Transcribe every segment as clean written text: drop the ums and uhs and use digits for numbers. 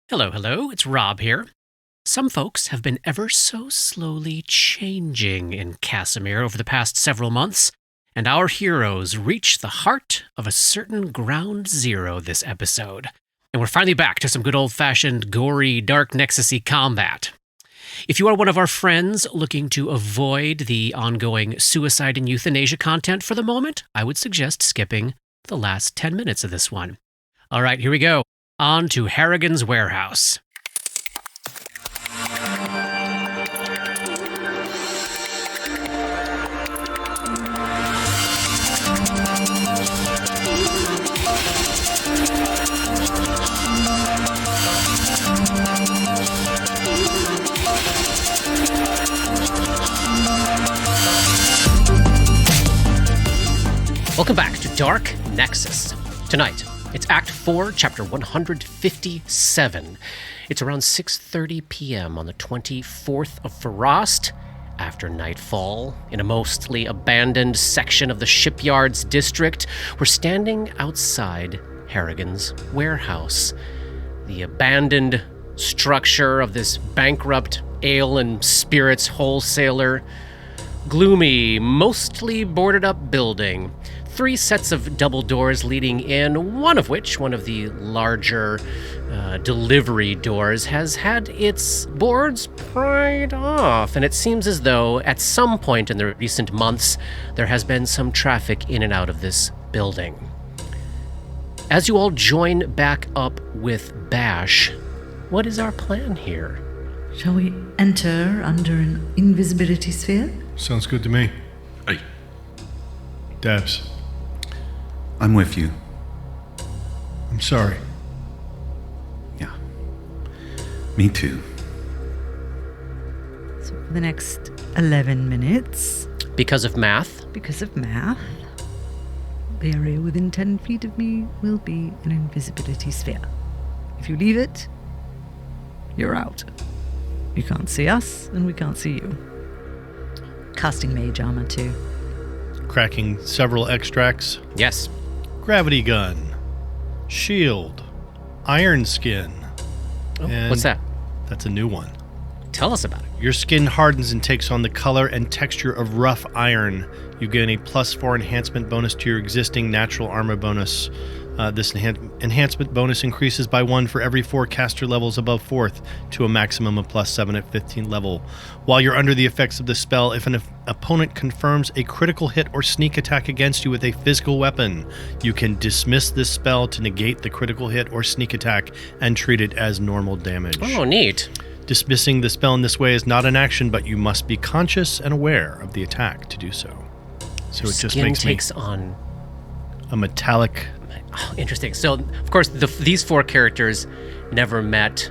Hello, it's Rob here. Some folks have been ever so slowly changing in Casimir over the past several months, and our heroes reach the heart of a certain ground zero this episode. And we're finally back to some good old-fashioned, gory, dark Nexus-y combat. If you are one of our friends looking to avoid the ongoing suicide and euthanasia content for the moment, I would suggest skipping the last 10 minutes of this one. All right, here we go. On to Harrigan's warehouse. Welcome back to Dark Nexus. Tonight, it's Act 4, Chapter 157. It's around 6:30 p.m. on the 24th of Frost, after nightfall, in a mostly abandoned section of the shipyard's district. We're standing outside Harrigan's warehouse. The abandoned structure of this bankrupt ale and spirits wholesaler. Gloomy, mostly boarded up building. 3 sets of double doors leading in, one of which, one of the larger delivery doors, has had its boards pried off. And it seems as though at some point in the recent months, there has been some traffic in and out of this building. As you all join back up with Bash, what is our plan here? Shall we enter under an invisibility sphere? Sounds good to me. Hey. Dabs, I'm with you. I'm sorry. Yeah. Me too. So for the next 11 minutes, Because of math? because of math, the area within 10 feet of me will be an invisibility sphere. If you leave it, you're out. You can't see us, and we can't see you. Casting mage armor too. Cracking several extracts. Yes. Gravity gun. Shield. Iron skin. And What's that? That's a new one. Tell us about it. Your skin hardens and takes on the color and texture of rough iron. You gain a +4 enhancement bonus to your existing natural armor bonus. This enhancement bonus increases by 1 for every 4 caster levels above 4th to a maximum of +7 at 15th level. While you're under the effects of the spell, if an opponent confirms a critical hit or sneak attack against you with a physical weapon, you can dismiss this spell to negate the critical hit or sneak attack and treat it as normal damage. Oh, neat. Dismissing the spell in this way is not an action, but you must be conscious and aware of the attack to do so. So it just Skin makes takes on... a metallic... Oh, interesting. So, of course, these 4 characters never met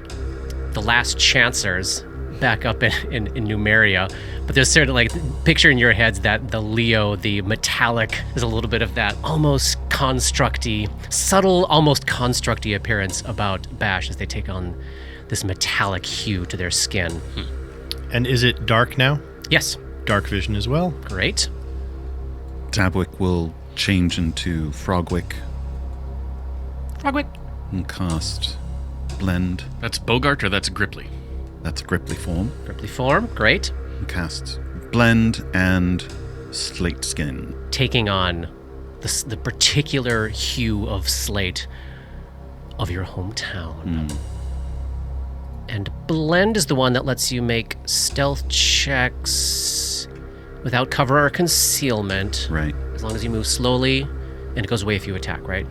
the last Chancers back up in Numeria, but there's certainly, picture in your heads that the Leo, the metallic, there's a little bit of that almost constructy, subtle, almost constructy appearance about Bash as they take on this metallic hue to their skin. And is it dark now? Yes. Dark vision as well. Great. Tabwick will change into Frogwick Frogwick. and cast Blend. That's Bogart or that's Gripply? That's Gripply form. Ripley form. Great. And cast Blend and Slate Skin. Taking on the particular hue of slate of your hometown. And Blend is the one that lets you make stealth checks without cover or concealment, Right. as long as you move slowly, and it goes away if you attack, right?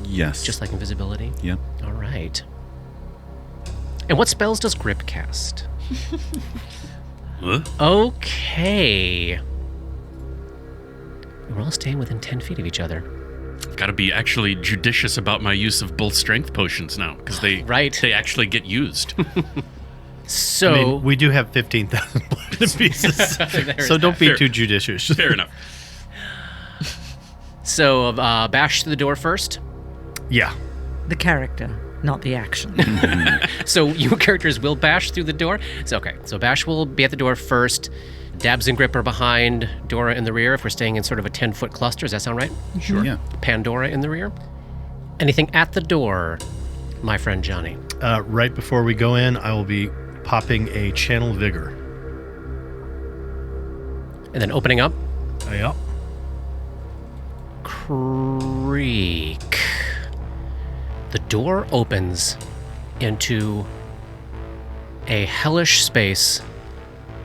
Yes. Just like invisibility? Yep. All right. And what spells does Grip cast? Huh? Okay. We're all staying within 10 feet of each other. I've got to be actually judicious about my use of both strength potions now, because they actually get used. So... I mean, we do have 15,000 blood pieces, so don't be too judicious. Fair enough. So, bash through the door first. Yeah. The character, not the action. So you characters will bash through the door. So okay. So Bash will be at the door first. Dabs and Grip are behind. Dora in the rear. If we're staying in sort of a 10-foot cluster, does that sound right? Sure. Yeah. Pandora in the rear. Anything at the door, my friend Johnny? right before we go in, I will be popping a Channel Vigor. And then opening up. Yep. Creak. The door opens into a hellish space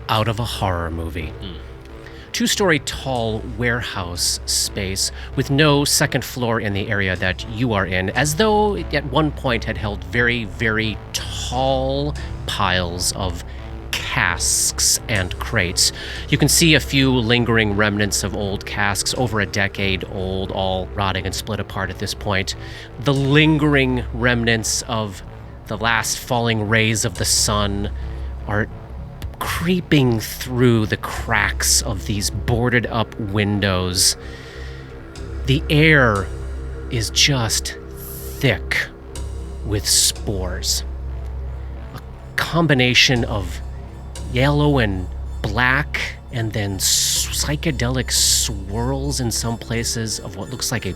out of a horror movie. 2-story tall warehouse space with no second floor in the area that you are in, as though it at one point had held very, very tall piles of casks and crates. You can see a few lingering remnants of old casks, over a decade old, all rotting and split apart at this point. The lingering remnants of the last falling rays of the sun are creeping through the cracks of these boarded up windows. The air is just thick with spores. A combination of yellow and black, and then psychedelic swirls in some places of what looks like a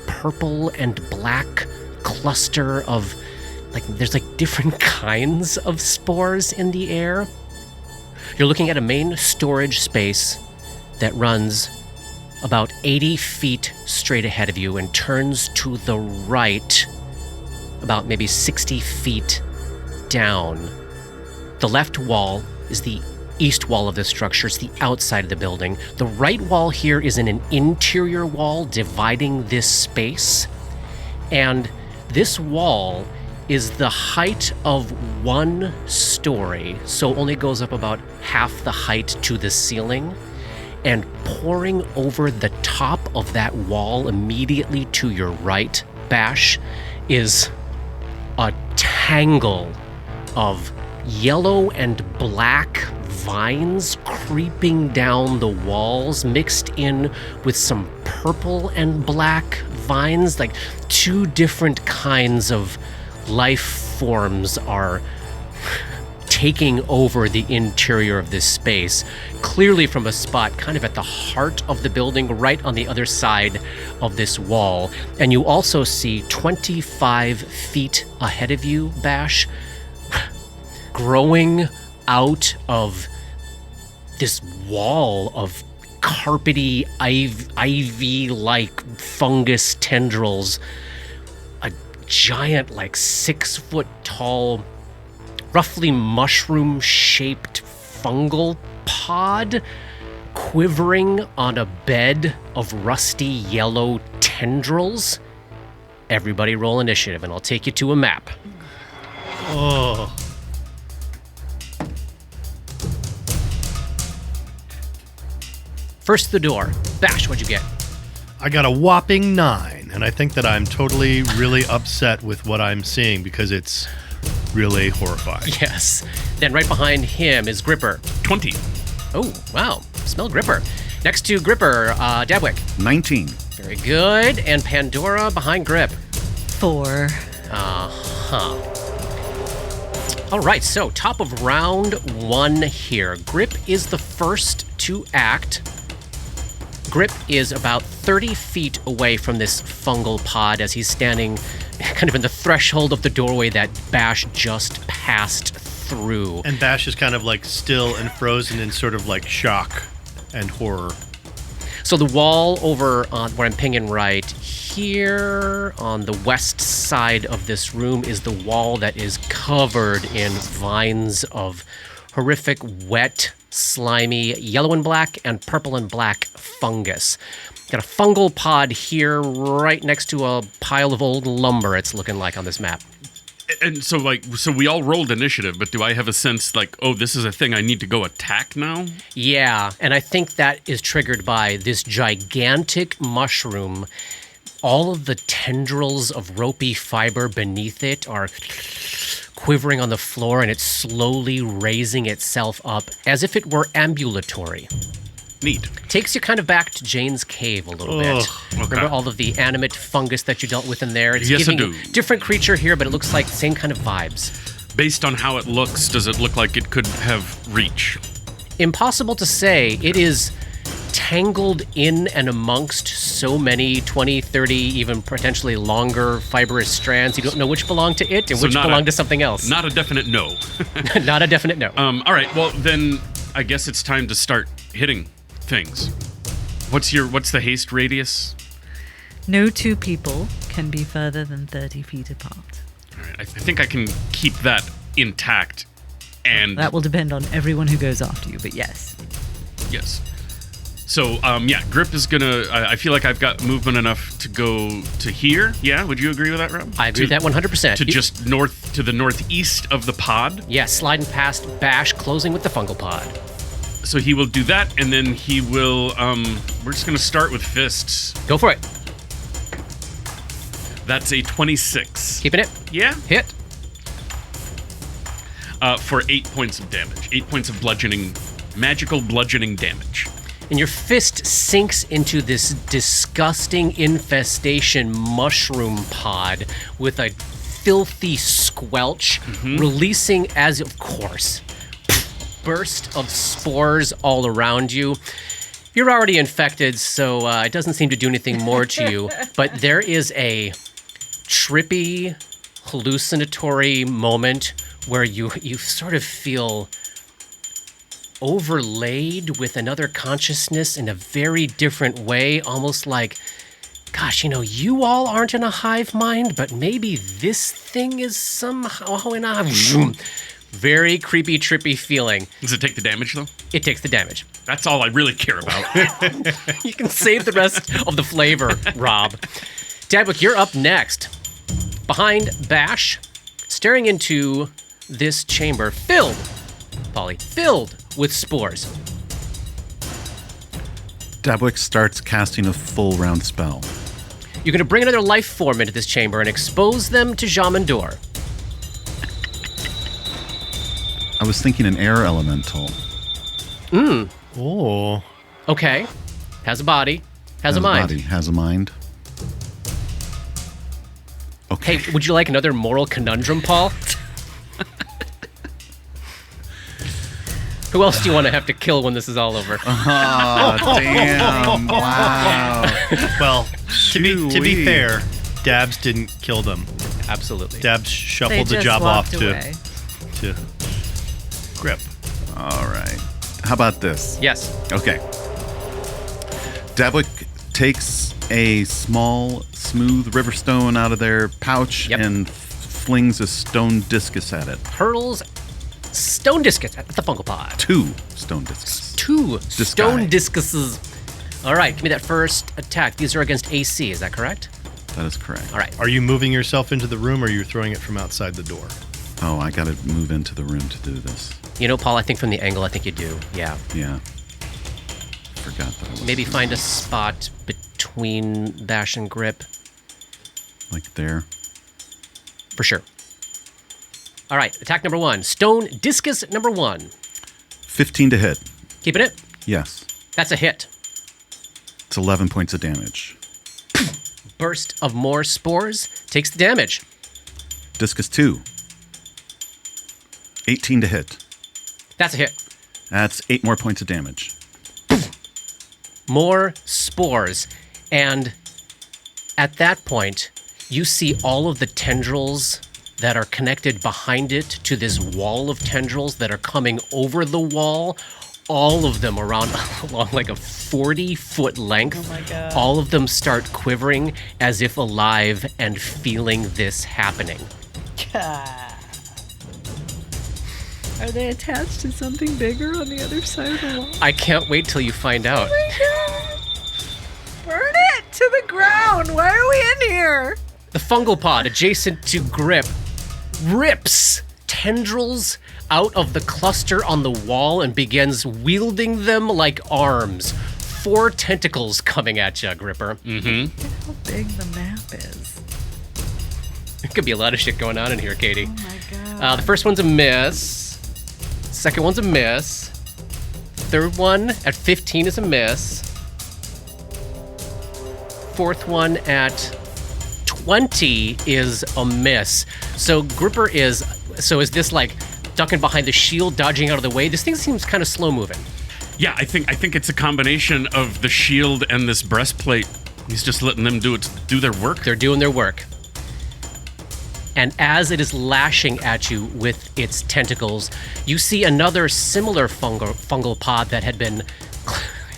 purple and black cluster of, there's different kinds of spores in the air. You're looking at a main storage space that runs about 80 feet straight ahead of you and turns to the right about maybe 60 feet down. The left wall is the east wall of this structure. It's the outside of the building. The right wall here is an interior wall dividing this space. And this wall is the height of 1 story, so only goes up about half the height to the ceiling. And pouring over the top of that wall immediately to your right, Bash, is a tangle of yellow and black vines creeping down the walls, mixed in with some purple and black vines. 2 different kinds of life forms are taking over the interior of this space, clearly from a spot kind of at the heart of the building, right on the other side of this wall. And you also see 25 feet ahead of you, Bash, growing out of this wall of carpety, ivy-like fungus tendrils, a giant, 6-foot-tall, roughly mushroom-shaped fungal pod quivering on a bed of rusty yellow tendrils. Everybody roll initiative, and I'll take you to a map. Oh. First, the door. Bash, what'd you get? I got a whopping 9, and I think that I'm totally, really upset with what I'm seeing because it's really horrifying. Yes. Then right behind him is Gripper. 20. Oh, wow. Smell Gripper. Next to Gripper, Dabwick. 19. Very good. And Pandora behind Grip. 4. Uh-huh. All right, so top of round 1 here. Grip is the first to act. Grip is about 30 feet away from this fungal pod as he's standing kind of in the threshold of the doorway that Bash just passed through. And Bash is kind of still and frozen in sort of shock and horror. So the wall over on where I'm pinging right here on the west side of this room is the wall that is covered in vines of horrific, wet, slimy, yellow and black and purple and black fungus. Got a fungal pod here right next to a pile of old lumber, it's looking like on this map. And so we all rolled initiative, but do I have a sense oh, this is a thing I need to go attack now? Yeah, and I think that is triggered by this gigantic mushroom. All of the tendrils of ropey fiber beneath it are quivering on the floor, and it's slowly raising itself up as if it were ambulatory. Neat. Takes you kind of back to Jane's cave a little bit. Okay. Remember all of the animate fungus that you dealt with in there? It's Yes, I giving do. different creature here, but it looks like the same kind of vibes. Based on how it looks, does it look like it could have reach? Impossible to say. It is tangled in and amongst so many 20, 30, even potentially longer fibrous strands. You don't know which belong to it and which belong to something else. Not a definite no. Not a definite no. All right, well, then I guess it's time to start hitting things. What's the haste radius? No two people can be further than 30 feet apart. All right, I think I can keep that intact. And that will depend on everyone who goes after you, but yes. Yes. So, Grip is gonna... I feel like I've got movement enough to go to here. Yeah, would you agree with that, Rob? I agree with that 100%. To the northeast of the pod? Yes, sliding past Bash, closing with the fungal pod. So he will do that, and then he will... we're just gonna start with fists. Go for it. That's a 26. Keeping it? Yeah. Hit. For 8 points of damage. 8 points of magical bludgeoning damage. And your fist sinks into this disgusting infestation mushroom pod with a filthy squelch, releasing as, of course, burst of spores all around you. You're already infected, so it doesn't seem to do anything more to you, but there is a trippy, hallucinatory moment where you sort of feel overlaid with another consciousness in a very different way, almost like, gosh, you all aren't in a hive mind, but maybe this thing is somehow in a very creepy, trippy feeling. Does it take the damage, though? It takes the damage. That's all I really care about. You can save the rest of the flavor, Rob. Dadwick, you're up next. Behind Bash, staring into this chamber filled with spores. Dabwick starts casting a full round spell. You're going to bring another life form into this chamber and expose them to Jamandor. I was thinking an air elemental. Oh. Okay. Has a body. Has a mind. Has a mind. Okay. Hey, would you like another moral conundrum, Paul? Who else do you want to have to kill when this is all over? Oh, damn. Wow. Well, to be fair, Dabs didn't kill them. Absolutely. Dabs shuffled the job off to Grip. All right. How about this? Yes. Okay. Dabwick takes a small, smooth river stone out of their pouch and flings a stone discus at it. Hurls stone discus at the fungal pod. 2 stone discus. 2 stone discuses. All right, give me that first attack. These are against AC, is that correct? That is correct. All right. Are you moving yourself into the room, or are you throwing it from outside the door? Oh, I got to move into the room to do this. Paul, I think from the angle, I think you do. Yeah. Yeah. Forgot that I was... Maybe find a spot between Bash and Grip. Like there? For sure. All right, attack number 1. Stone discus number 1. 15 to hit. Keeping it? Yes. That's a hit. It's 11 points of damage. Burst of more spores takes the damage. Discus 2. 18 to hit. That's a hit. That's 8 more points of damage. More spores. And at that point, you see all of the tendrils that are connected behind it to this wall of tendrils that are coming over the wall. All of them along like a 40-foot length. Oh my God. All of them start quivering as if alive and feeling this happening. Are they attached to something bigger on the other side of the wall? I can't wait till you find out. Oh my God! Burn it to the ground! Why are we in here? The fungal pod adjacent to Grip rips tendrils out of the cluster on the wall and begins wielding them like arms. 4 tentacles coming at you, Gripper. Mm-hmm. Look at how big the map is. There could be a lot of shit going on in here, Katie. Oh my God. The first one's a miss. Second one's a miss. Third one at 15 is a miss. Fourth one at 20 is a miss. So Gripper is this like ducking behind the shield, dodging out of the way? This thing seems kind of slow moving. Yeah, I think it's a combination of the shield and this breastplate. He's just letting them do their work. They're doing their work. And as it is lashing at you with its tentacles, you see another similar fungal pod that had been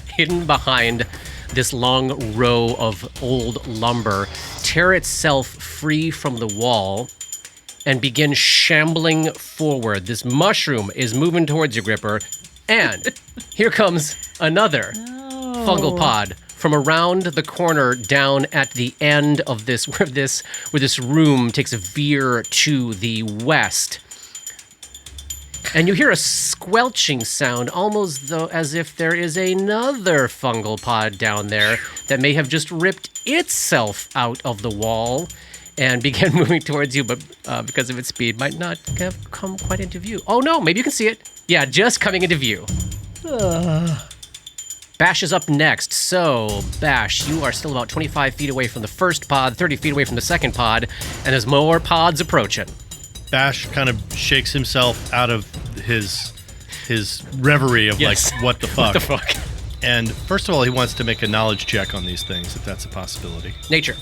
hidden behind this long row of old lumber tear itself free from the wall and begin shambling forward. This mushroom is moving towards you, Gripper. And here comes another fungal pod from around the corner down at the end of this, where this room takes a veer to the west. And you hear a squelching sound, almost though as if there is another fungal pod down there that may have just ripped itself out of the wall and began moving towards you, but because of its speed, might not have come quite into view. Oh no, maybe you can see it. Yeah, just coming into view. Bash is up next. So, Bash, you are still about 25 feet away from the first pod, 30 feet away from the second pod, and there's more pods approaching. Bash kind of shakes himself out of his reverie of Yes. like, what the fuck? What the fuck? And first of all, he wants to make a knowledge check on these things, if that's a possibility. Nature.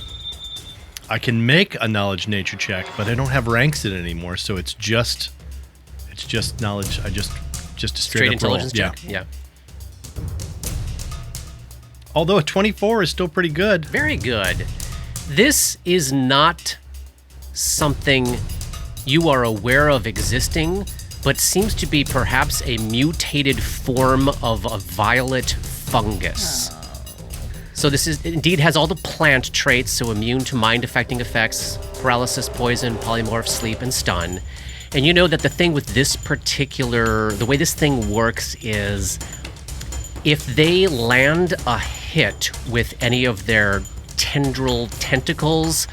I can make a knowledge nature check, but I don't have ranks in it anymore, so it's just knowledge. I just a straight up intelligence roll. check? Yeah. Although a 24 is still pretty good. Very good. This is not something you are aware of existing, but seems to be perhaps a mutated form of a violet fungus. So this is indeed has all the plant traits, so immune to mind-affecting effects, paralysis, poison, polymorph, sleep, and stun. And you know that the thing with this the way this thing works is if they land a hit with any of their tendril tentacles,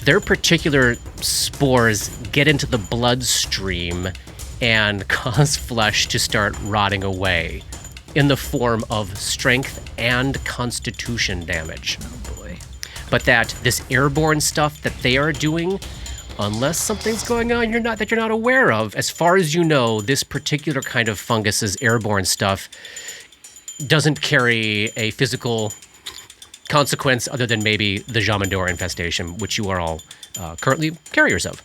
their particular spores get into the bloodstream and cause flesh to start rotting away in the form of strength and constitution damage. Oh boy. But that this airborne stuff that they are doing, unless something's going on you're not aware of, as far as you know, this particular kind of fungus's airborne stuff doesn't carry a physical consequence other than maybe the Jamandor infestation, which you are all currently carriers of.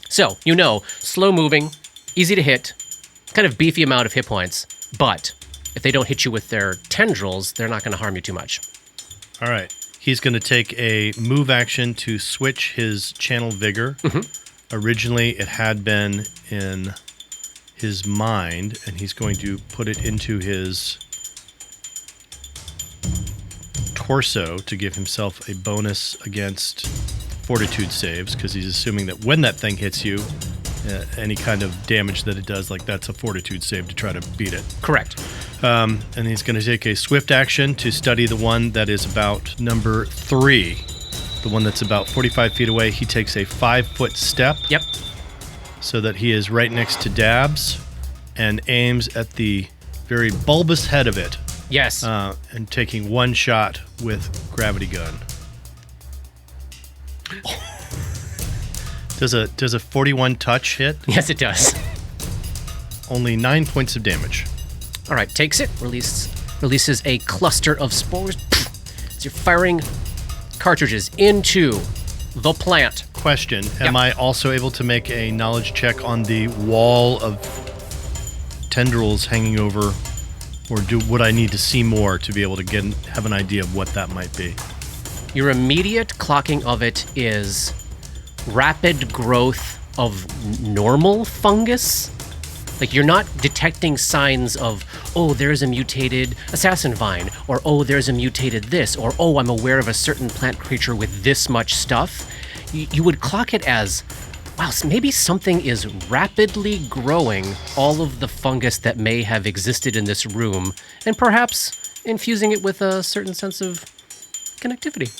So, you know, slow moving, easy to hit, kind of beefy amount of hit points, but if they don't hit you with their tendrils, they're not going to harm you too much. All right. He's going to take a move action to switch his channel vigor. Mm-hmm. Originally, it had been in his mind, and he's going to put it into his torso to give himself a bonus against fortitude saves, because he's assuming that when that thing hits you, any kind of damage that it does, like that's a fortitude save to try to beat it. Correct. And he's going to take a swift action to study the one that is about number 3. The one that's about 45 feet away. He takes a 5-foot step. Yep. So that he is right next to Dabs and aims at the very bulbous head of it. Yes. And taking one shot with gravity gun. Does a 41 touch hit? Yes, it does. Only 9 points of damage. All right, takes it, releases a cluster of spores as you're firing cartridges into the plant. Question, am I also able to make a knowledge check on the wall of tendrils hanging over, or would I need to see more to be able to have an idea of what that might be? Your immediate clocking of it is rapid growth of normal fungus. Like, you're not detecting signs of, oh, there's a mutated assassin vine, or oh, there's a mutated this, or oh, I'm aware of a certain plant creature with this much stuff. You would clock it as, wow, maybe something is rapidly growing all of the fungus that may have existed in this room, and perhaps infusing it with a certain sense of connectivity.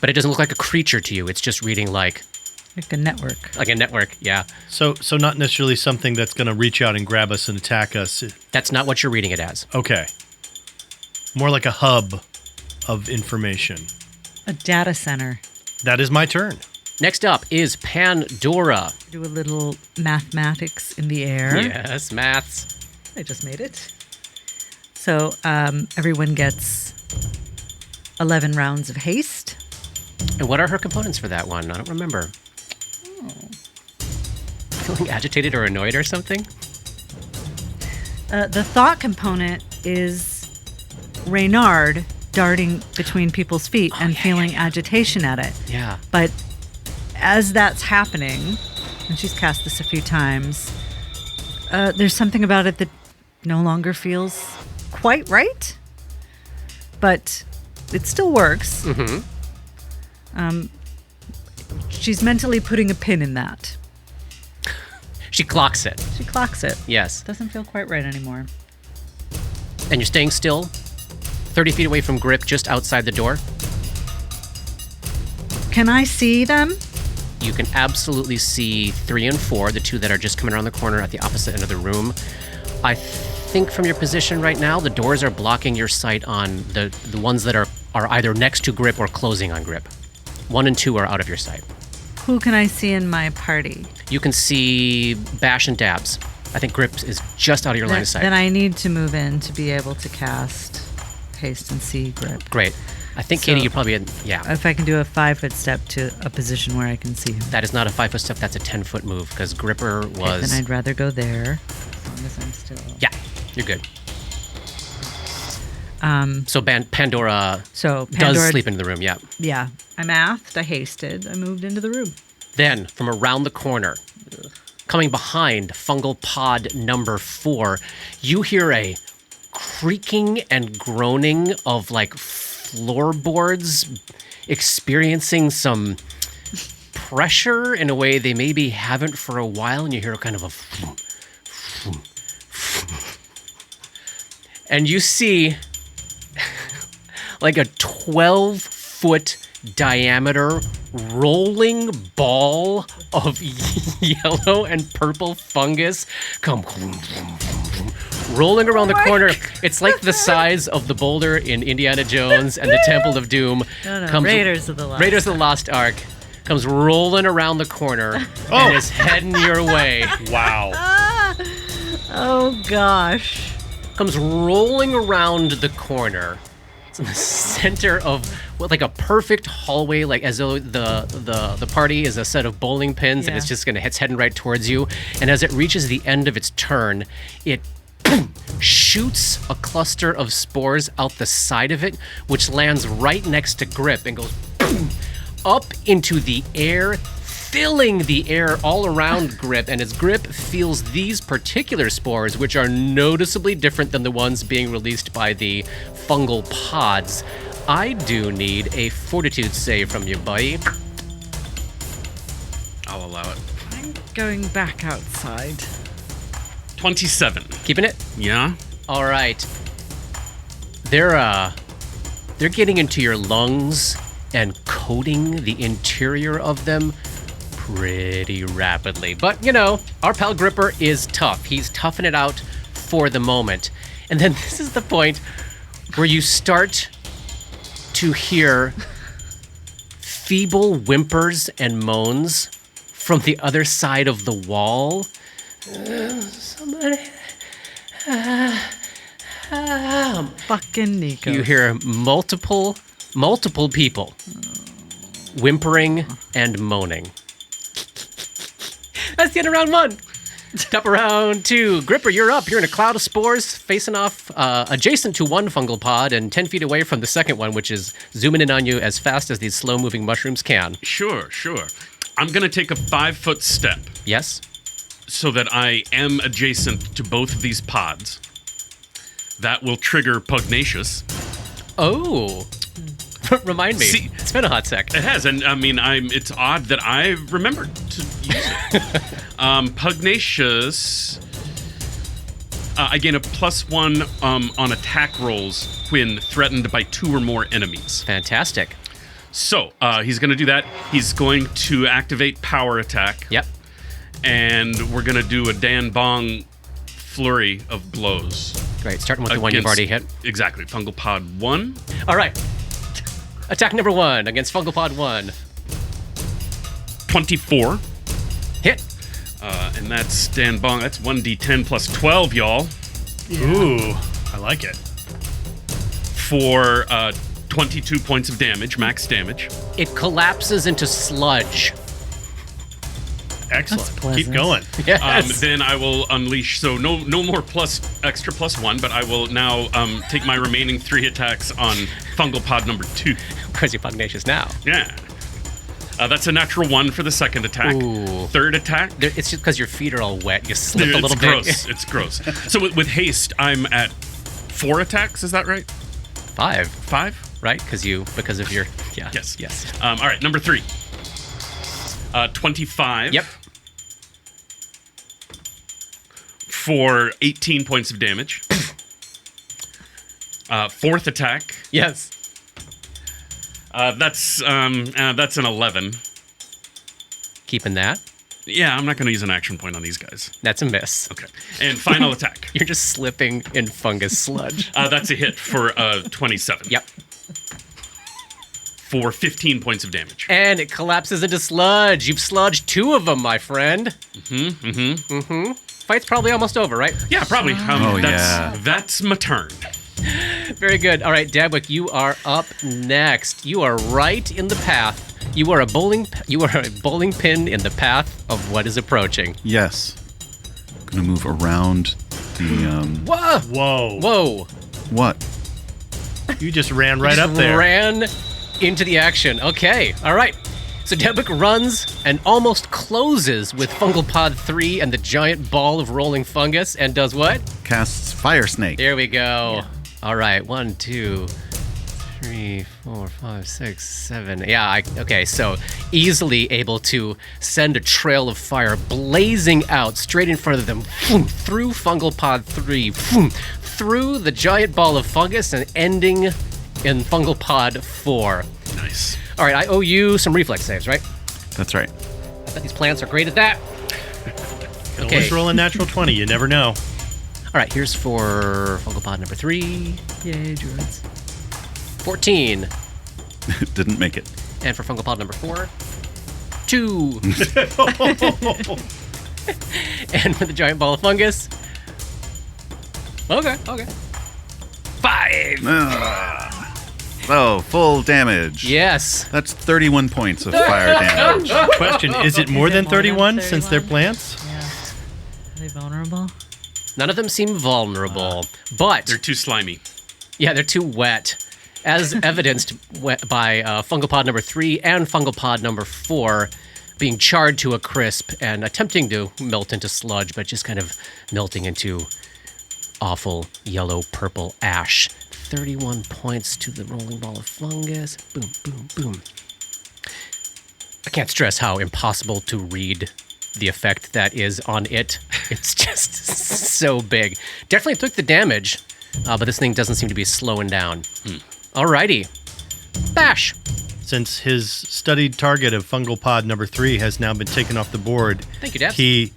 But it doesn't look like a creature to you. It's just reading like a network. Like a network, yeah. So not necessarily something that's going to reach out and grab us and attack us. That's not what you're reading it as. Okay. More like a hub of information. A data center. That is my turn. Next up is Pandora. Do a little mathematics in the air. Yes, maths. I just made it. So everyone gets 11 rounds of haste. And what are her components for that one? I don't remember. Feeling agitated or annoyed or something? The thought component is Reynard darting between people's feet and feeling agitation at it. Yeah. But as that's happening, and she's cast this a few times, there's something about it that no longer feels quite right. But it still works. Mm-hmm. She's mentally putting a pin in that. She clocks it. She clocks it. Yes. Doesn't feel quite right anymore. And you're staying still, 30 feet away from Grip, just outside the door. Can I see them? You can absolutely see 3 and 4, the two that are just coming around the corner at the opposite end of the room. I think from your position right now, the doors are blocking your sight on the ones that are either next to Grip or closing on Grip. 1 and 2 are out of your sight. Who can I see in my party? You can see Bash and Dabs. I think Grip is just out of your line of sight. Then I need to move in to be able to cast haste and see Grip. Great. I think, So- Katie, you probably had, yeah. If I can do a 5-foot step to a position where I can see him. That is not a 5-foot step, that's a 10-foot move, because Gripper Okay, was... then I'd rather go there, as long as I'm still... Yeah, you're good. So Pandora So does Pandora, sleep in the room, yeah. yeah, I mathed, I hasted, I moved into the room. Then, from around the corner, coming behind fungal pod number 4, you hear a creaking and groaning of like floorboards experiencing some pressure in a way they maybe haven't for a while, and you hear kind of a and you see like a 12-foot diameter rolling ball of yellow and purple fungus come rolling around the corner. It's like the size of the boulder in Indiana Jones and the Temple of Doom. No, Raiders of the Lost Raiders of the Lost Ark comes rolling around the corner and is heading your way. Wow. Oh gosh. Comes rolling around the corner. It's in the center of what, like a perfect hallway, like as though the party is a set of bowling pins, and Yeah. it's just it's heading right towards you. And as it reaches the end of its turn, it shoots a cluster of spores out the side of it, which lands right next to Grip and goes up into the air, filling the air all around Grip. And as Grip feels these particular spores, which are noticeably different than the ones being released by the fungal pods, I do need a fortitude save from you, buddy. I'll allow it. I'm going back outside. 27. Keeping it? Yeah? All right. They're getting into your lungs and coating the interior of them pretty rapidly. But, you know, our pal Gripper is tough. He's toughing it out for the moment. And then this is the point where you start to hear feeble whimpers and moans from the other side of the wall. Somebody... Fucking Nico. You hear multiple people whimpering and moaning. That's the end of round 1. Top of round 2. Gripper, you're up. You're in a cloud of spores, facing off adjacent to one fungal pod and 10 feet away from the second one, which is zooming in on you as fast as these slow-moving mushrooms can. Sure. I'm going to take a 5-foot step Yes? so that I am adjacent to both of these pods. That will trigger Pugnacious. Oh. Remind me. See- It's been a hot sec. It has, and I mean, it's odd that I remembered to use it. Pugnacious, I gain a +1 on attack rolls when threatened by 2 or more enemies. Fantastic. So, he's going to do that. He's going to activate Power Attack. Yep. And we're going to do a Dan Bong flurry of blows. Great. Starting with the one you've already hit. Exactly. Fungal Pod 1. All right. Attack number 1 against Fungal Pod 1. 24. Hit. And that's Dan Bong. That's 1d10 plus 12, y'all. Ooh, I like it. for 22 points of damage, max damage. It collapses into sludge. Excellent. That's pleasant. Keep going. Yes. Then I will unleash. So no more extra +1, but I will now take my remaining 3 attacks on fungal pod number 2. Where's your pugnacious now? Yeah. That's a natural 1 for the second attack. Ooh. Third attack. It's just because your feet are all wet. You slip a It's little gross. bit. It's gross. So with haste, I'm at 4 attacks. Is that right? 5, 5? right? Because of your Yes. Yes. All right. Number 3. 25. Yep. For 18 points of damage. Fourth attack. Yes. That's an 11. Keeping that. Yeah, I'm not going to use an action point on these guys. That's a miss. Okay. And final attack. You're just slipping in fungus sludge. That's a hit for 27. Yep. For 15 points of damage. And it collapses into sludge. You've sludged 2 of them, my friend. Fight's probably almost over, right? Yeah, probably. yeah. That's my turn. Very good. All right, Dabwick, you are up next. You are right in the path. You are a bowling pin in the path of what is approaching. Yes. I'm going to move around the... Whoa! Whoa. Whoa! What? You just ran right Just up there. Ran into the action. Okay. All right. So Dabwick runs and almost closes with Fungal Pod 3 and the giant ball of rolling fungus and does what? Casts Fire Snake. There we go. All right. 1, 2, 3, 4, 5, 6, 7. Yeah. Okay. So easily able to send a trail of fire blazing out straight in front of them, through Fungal Pod 3, through the giant ball of fungus and ending in Fungal Pod 4. Nice. All right. I owe you some reflex saves, right? That's right. I bet these plants are great at that. Can Okay. always roll a natural 20. You never know. All right. Here's for Fungal Pod number 3. Yay, druids. 14. Didn't make it. And for Fungal Pod number 4, 2. And for the giant ball of fungus. Okay. 5. Oh, full damage. Yes. That's 31 points of fire damage. Question, is it more than 31 since they're 31? plants? Yeah. Are they vulnerable? None of them seem vulnerable, but They're too slimy. yeah, they're too wet, as evidenced by Fungal Pod number 3 and Fungal Pod number 4 being charred to a crisp and attempting to melt into sludge, but just kind of melting into awful yellow-purple ash. 31 points to the rolling ball of fungus. Boom, boom, boom. I can't stress how impossible to read the effect that is on it. It's just so big. Definitely took the damage, but this thing doesn't seem to be slowing down. Alrighty. Bash. Since his studied target of Fungal Pod number 3 has now been taken off the board, Thank you, Dabs. he,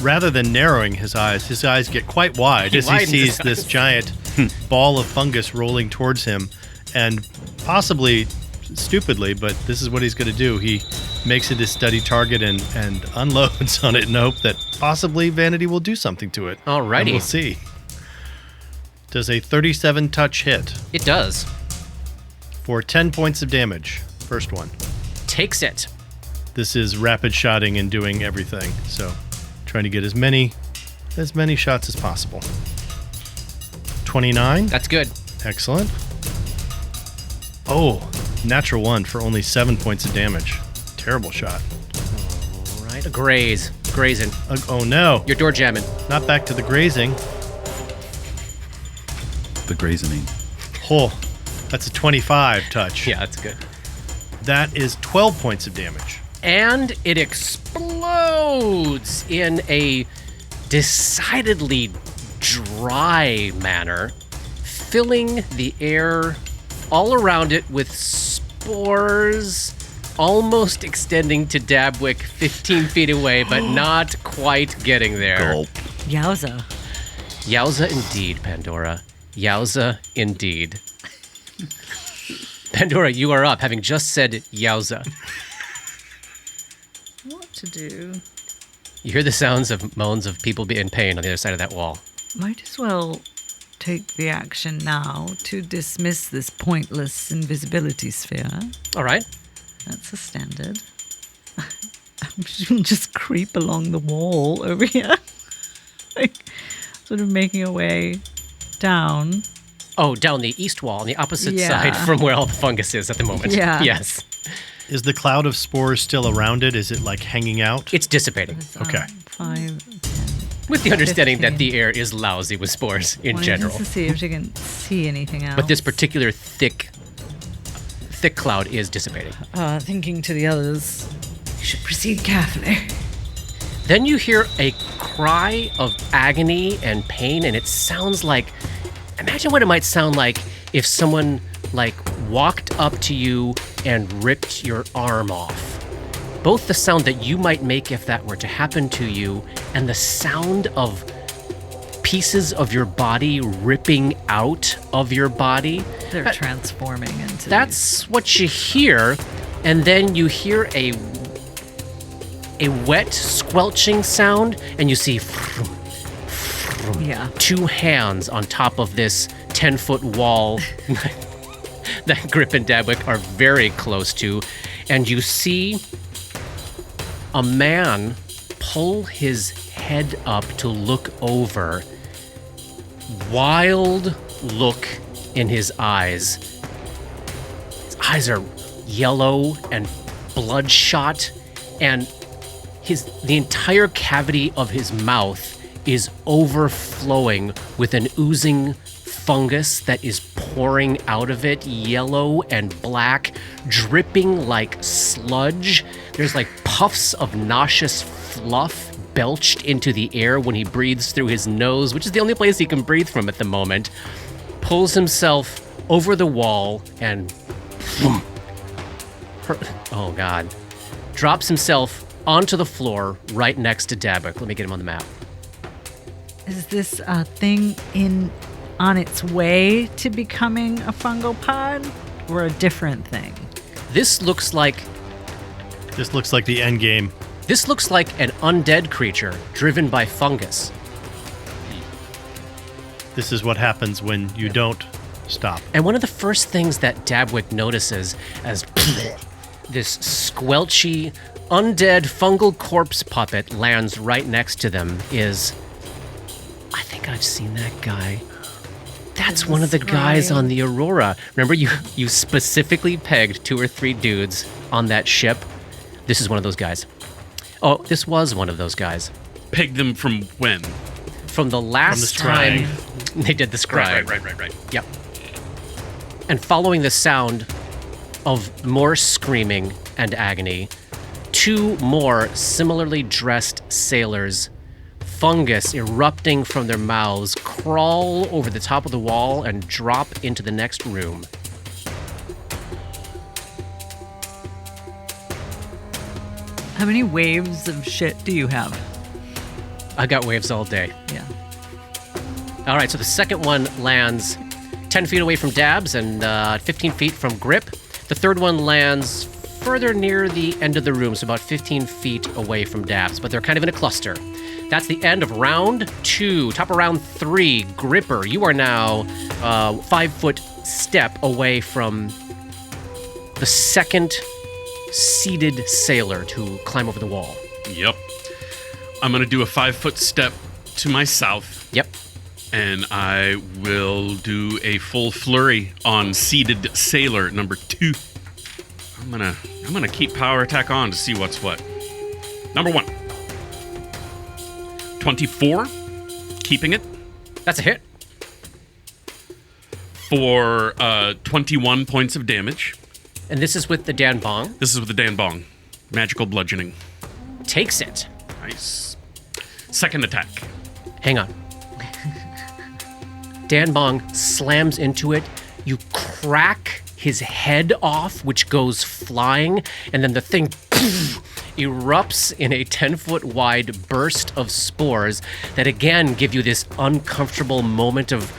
rather than narrowing his eyes get quite wide as he widens his sees this eyes. giant ball of fungus rolling towards him. And possibly stupidly, but this is what he's going to do. He makes it his studied target and unloads on it in hope that possibly Vanity will do something to it. Alrighty. And we'll see. Does a 37 touch hit It does. for 10 points of damage. First one. Takes it. This is rapid shotting and doing everything. So trying to get as many shots as possible. 29. That's good. Excellent. Oh, natural 1 for only 7 points of damage. Terrible shot. Alright, a graze. Grazing. Oh no, Your door jamming. not back to the grazing. The Grazening. Oh, that's a 25 touch. Yeah, that's good. That is 12 points of damage. And it explodes in a decidedly dry manner, filling the air all around it with spores, almost extending to Dabwick 15 feet away, but not quite getting there. Gulp. Yowza. Yowza indeed, Pandora. Yowza indeed. Pandora, you are up, having just said yowza. What to do? You hear the sounds of moans of people in pain on the other side of that wall. Might as well take the action now to dismiss this pointless invisibility sphere. All right. That's a standard. She'll just creep along the wall over here. Like, sort of making her way down. Oh, down the east wall on the opposite Yeah. side from where all the fungus is at the moment. Yeah. Yes. Is the cloud of spores still around it? Is it like hanging out? It's dissipating. It's, Okay. 5, 10. With the understanding that 15. the air is lousy with spores in Wanting general. just to see if she can see anything else. But this particular thick cloud is dissipating. Thinking to the others, you should proceed carefully. Then you hear a cry of agony and pain, and it sounds like, imagine what it might sound like if someone like walked up to you and ripped your arm off. Both the sound that you might make if that were to happen to you, and the sound of pieces of your body ripping out of your body. They're transforming into That's what you hear, and then you hear a wet squelching sound, and you see these, yeah. 2 hands on top of this 10-foot wall that Grip and Dabwick are very close to, and you see a man pull his head up to look over. Wild look in his eyes. His eyes are yellow and bloodshot, and the entire cavity of his mouth is overflowing with an oozing fungus that is pouring out of it, yellow and black, dripping like sludge. There's like puffs of nauseous fluff belched into the air when he breathes through his nose, which is the only place he can breathe from at the moment. Pulls himself over the wall and oh god, drops himself onto the floor right next to Dabwick. Let me get him on the map. Is this thing on its way to becoming a fungal pod, or a different thing? This looks like the end game. This looks like an undead creature driven by fungus. This is what happens when you don't stop. And one of the first things that Dabwick notices as this squelchy, undead fungal corpse puppet lands right next to them is, I think I've seen that guy. That's one of the guys on the Aurora. Remember, you specifically pegged 2 or 3 dudes on that ship? This is one of those guys. Oh, this was one of those guys. Pegged them from when? From the last time they did the scribe. Right. Yep. And following the sound of more screaming and agony, 2 more similarly dressed sailors, fungus erupting from their mouths, crawl over the top of the wall and drop into the next room. How many waves of shit do you have? I got waves all day. Yeah. All right, so the second one lands 10 feet away from Dabs and 15 feet from Grip. The third one lands further near the end of the room, so about 15 feet away from Dabs, but they're kind of in a cluster. That's the end of round 2. Top of round 3, Gripper, you are now 5-foot step away from the second seated sailor to climb over the wall. Yep. I'm going to do a 5-foot step to my south. Yep. And I will do a full flurry on seated sailor number 2. I'm gonna keep power attack on to see what's what. Number 1. 24. Keeping it. That's a hit. For 21 points of damage. And this is with the Dan Bong. This is with the Dan Bong. Magical bludgeoning. Takes it. Nice. Second attack. Hang on. Dan Bong slams into it. You crack his head off, which goes flying, and then the thing erupts in a 10-foot wide burst of spores that again give you this uncomfortable moment of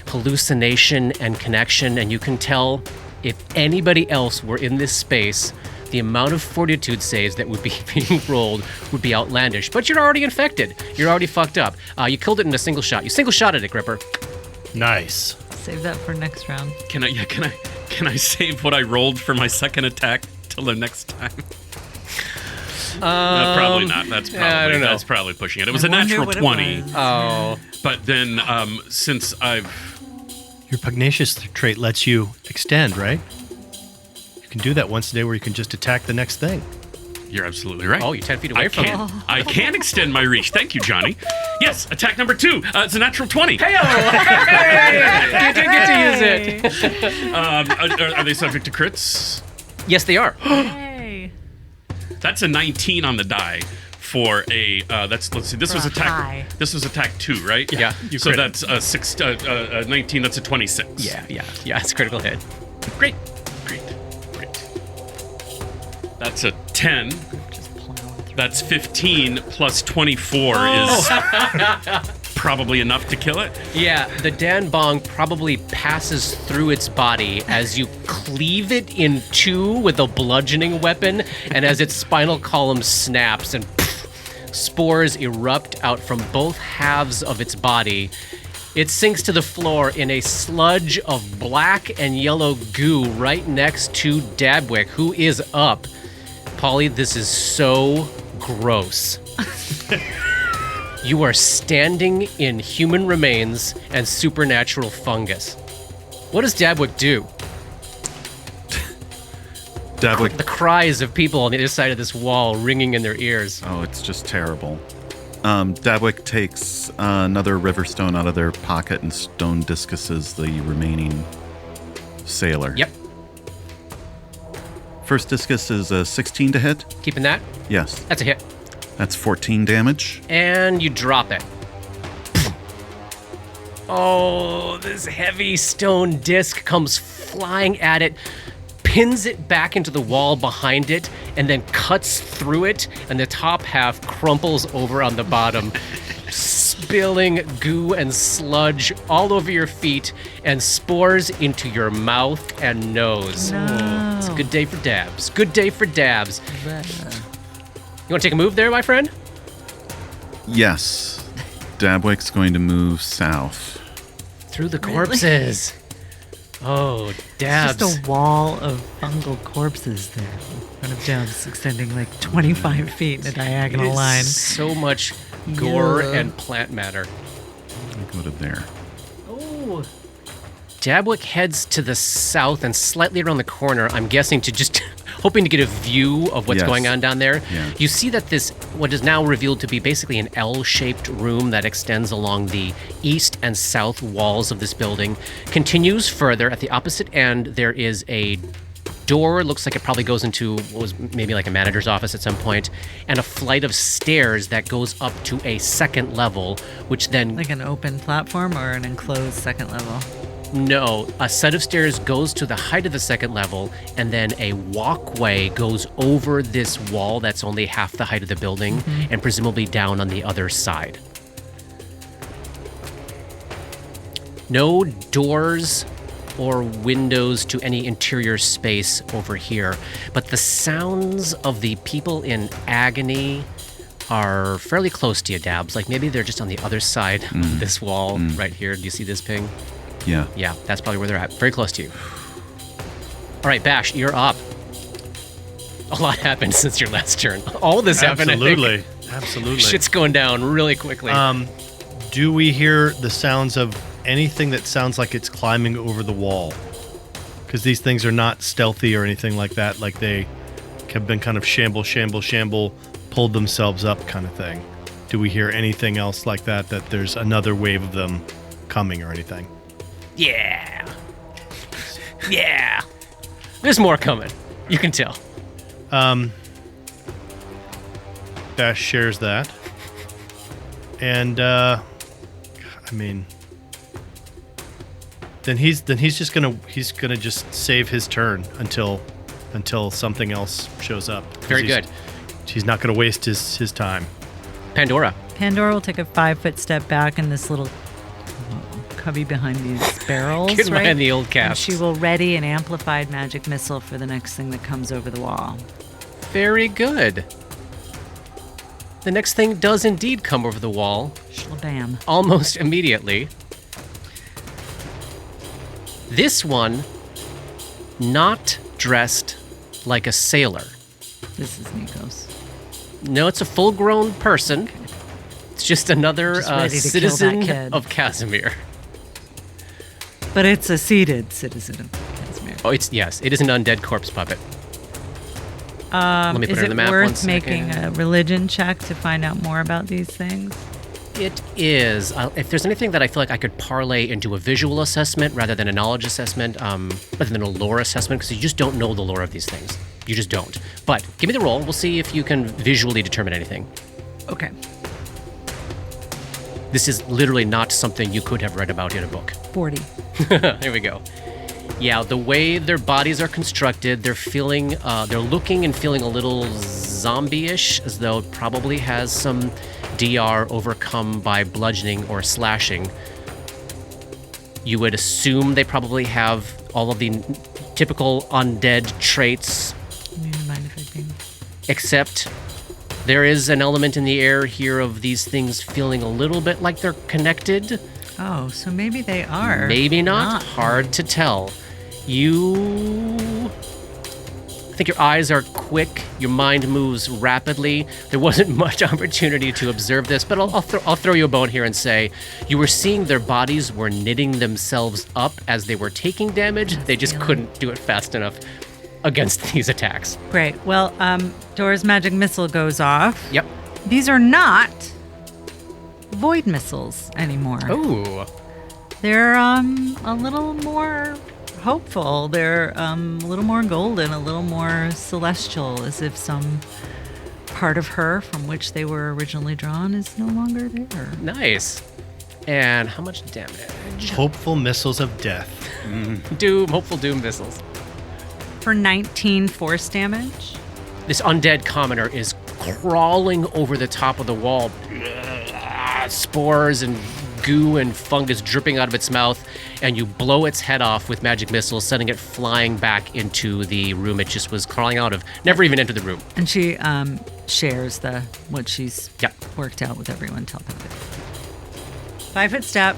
hallucination and connection, and you can tell if anybody else were in this space, the amount of fortitude saves that would be being rolled would be outlandish. But you're already infected. You're already fucked up. You killed it in a single shot. You single-shotted it, Gripper. Nice. Save that for next round. Can I save what I rolled for my second attack till the next time? No, probably not. That's probably pushing it. It was a natural 20. Oh. But then since Your pugnacious trait lets you extend, right? You can do that once a day where you can just attack the next thing. You're absolutely right. Oh, you're 10 feet away from it. I can extend my reach. Thank you, Johnny. Yes, attack number 2. It's a natural 20. Hey! You did get to use it. Are they subject to crits? Yes, they are. Hey. That's a 19 on the die for a. Let's see. This was attack. High. This was attack 2, right? Yeah. So that's a 19. That's a 26. Yeah. It's a critical hit. Great. That's a 10. Just plowing through. That's 15 plus 24 is probably enough to kill it. Yeah, the Dan Bong probably passes through its body as you cleave it in two with a bludgeoning weapon, and as its spinal column snaps and spores erupt out from both halves of its body. It sinks to the floor in a sludge of black and yellow goo right next to Dabwick, who is up. Polly, this is so gross. You are standing in human remains and supernatural fungus. What does Dabwick do? Dabwick. The cries of people on the other side of this wall ringing in their ears. Oh, it's just terrible. Dabwick takes another river stone out of their pocket and stone discuses the remaining sailor. Yep, First discus is a 16 to hit. keeping that. Yes. That's a hit. That's 14 damage. And you drop it. Oh, this heavy stone disc comes flying at it, pins it back into the wall behind it, and then cuts through it, and the top half crumples over on the bottom, spilling goo and sludge all over your feet and spores into your mouth and nose. No. It's a good day for dabs. Good day for dabs. You want to take a move there, my friend? Yes. Dabwick's going to move south. Through the corpses. Oh, dabs. Just a wall of fungal corpses there in front of Dabs, extending like 25 feet in a diagonal It's line. so much gore Yeah. and plant matter. I'll go to there. Oh. Dabwick heads to the south and slightly around the corner, I'm guessing to just hoping to get a view of what's Yes. going on down there. Yeah. You see that this, what is now revealed to be basically an L-shaped room that extends along the east and south walls of this building, continues further. At the opposite end, there is a door, looks like it probably goes into what was maybe like a manager's office at some point, and a flight of stairs that goes up to a second level, which then Like an open platform or an enclosed second level? no, a set of stairs goes to the height of the second level, and then a walkway goes over this wall that's only half the height of the building, and presumably down on the other side. No doors or windows to any interior space over here, but the sounds of the people in agony are fairly close to you, Dabs. Like maybe they're just on the other side of this wall right here. Do you see this ping? Yeah. Yeah, that's probably where they're at. Very close to you. All right, Bash, you're up. A lot happened since your last turn. All this happened, I think. Absolutely. Shit's going down really quickly. Do we hear the sounds of anything that sounds like it's climbing over the wall? Because these things are not stealthy or anything like that. Like they have been kind of shamble, pulled themselves up kind of thing. Do we hear anything else like that, that there's another wave of them coming or anything? Yeah. Yeah. There's more coming. You can tell. Bash shares that. And, I mean... Then he's just gonna just save his turn until something else shows up. 'Cause Very good. He's not gonna waste his time. Pandora. Pandora will take a 5-foot step back in this little cubby behind these barrels, Get right? behind the old And caps. she will ready an amplified magic missile for the next thing that comes over the wall. Very good. The next thing does indeed come over the wall, Shlabam. almost immediately. This one, not dressed like a sailor. This is Nikos. No, it's a full-grown person. It's just another Just ready to kill that citizen kid. of Casimir. But it's a seated citizen of Casimir. Oh, yes, it is an undead corpse puppet. Let me put Is it on it the map worth 1 second. making a religion check to find out more about these things? It is. If there's anything that I feel like I could parlay into a visual assessment rather than a knowledge assessment, rather than a lore assessment, because you just don't know the lore of these things. You just don't. But give me the roll. We'll see if you can visually determine anything. Okay. This is literally not something you could have read about in a book. 40. There we go. Yeah, the way their bodies are constructed, they're looking and feeling a little zombie-ish, as though it probably has some DR overcome by bludgeoning or slashing. You would assume they probably have all of the typical undead traits, Do you mind if I ping? except there is an element in the air here of these things feeling a little bit like they're connected. Oh, so maybe they are. Maybe not. Hard to tell. I think your eyes are quick. Your mind moves rapidly. There wasn't much opportunity to observe this, but I'll throw you a bone here and say you were seeing their bodies were knitting themselves up as they were taking damage. They just couldn't do it fast enough against these attacks. Great. Well, Dora's magic missile goes off. Yep. These are not void missiles anymore. Ooh. They're a little more hopeful. They're a little more golden, a little more celestial, as if some part of her from which they were originally drawn is no longer there. Nice. And how much damage? Hopeful missiles of death. Hopeful doom missiles. For 19 force damage. This undead commoner is crawling over the top of the wall. Spores and goo and fungus dripping out of its mouth, and you blow its head off with magic missiles, sending it flying back into the room it just was crawling out of. Never even entered the room. And she shares what she's Yep. worked out with everyone telepathically. 5-foot step.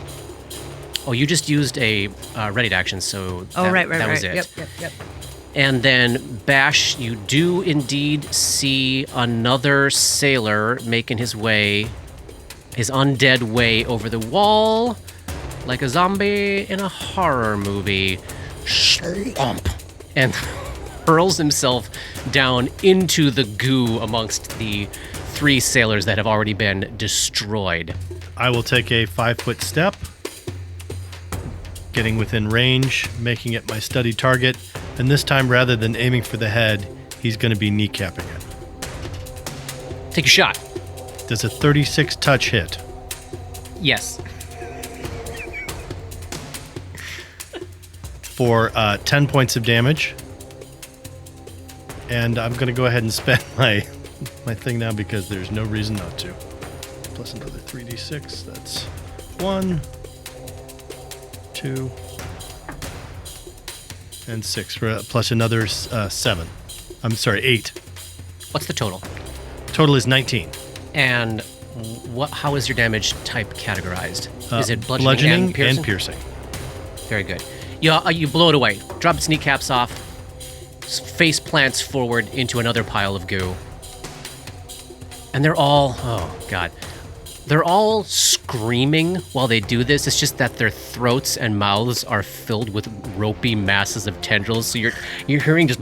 Oh, you just used a ready action, so Right. that was it. Yep. And then, Bash, you do indeed see another sailor making his undead way over the wall, like a zombie in a horror movie. Stomp! And hurls himself down into the goo amongst the 3 sailors that have already been destroyed. I will take a 5-foot step, getting within range, making it my study target, and this time, rather than aiming for the head, he's going to be kneecapping it. Take a shot. Does a 36 touch hit? Yes. For 10 points of damage. And I'm going to go ahead and spend my thing now because there's no reason not to. Plus another 3d6. That's 1, 2, and 6. Plus another 7. I'm sorry, 8. What's the total? Total is 19. And how is your damage type categorized? Is it bludgeoning Bludgeoning and piercing? Very good. You blow it away. Drop its kneecaps off. Face plants forward into another pile of goo. And they're all, they're all screaming while they do this. It's just that their throats and mouths are filled with ropey masses of tendrils. So you're hearing just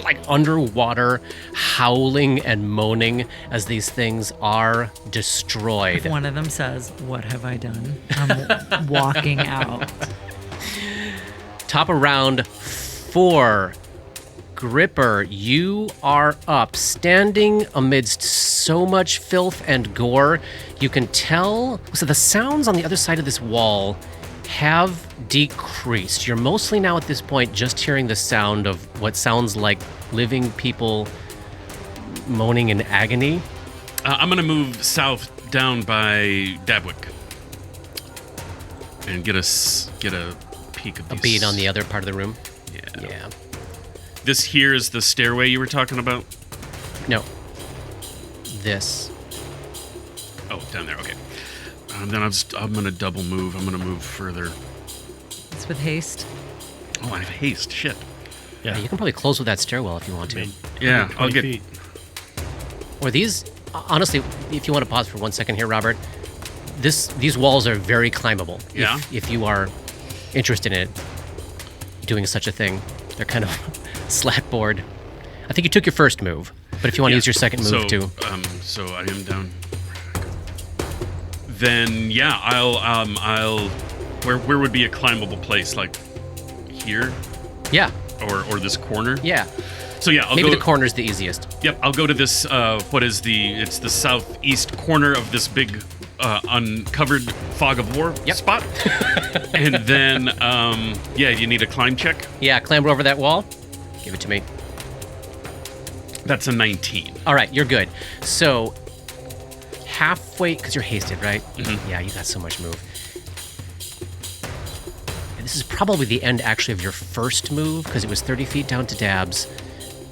like underwater howling and moaning as these things are destroyed. If one of them says, "What have I done?" I'm walking out. Top of round 4. Gripper, you are up, standing amidst so much filth and gore. You can tell, so the sounds on the other side of this wall have decreased. You're mostly now at this point just hearing the sound of what sounds like living people moaning in agony. I'm going to move south down by Dabwick and get a peek of these. A bead on the other part of the room. Yeah. This here is the stairway you were talking about? No. This. Oh, down there. Okay. Then I'm going to double move. I'm going to move further. It's with haste. Oh, I have haste. Shit. Yeah. You can probably close with that stairwell if you want to. Yeah, I'll 20 get. feet. Or these, honestly, if you want to pause for 1 second here, Robert, these walls are very climbable. Yeah. If you are interested in it, doing such a thing, they're kind of slatboard. I think you took your first move, but if you want to use your second move too. So I am down. Then yeah, I'll. Where would be a climbable place? Like here, Yeah, or this corner? yeah. So yeah, I'll Maybe go. the corner's the easiest. Yep, I'll go to this. It's the southeast corner of this big uncovered fog of war spot. And then, you need a climb check. Yeah, clamber over that wall. Give it to me. That's a 19. All right, you're good. So halfway, because you're hasted, right? Yeah, you got so much move. And this is probably the end, actually, of your first move, because it was 30 feet down to Dabs,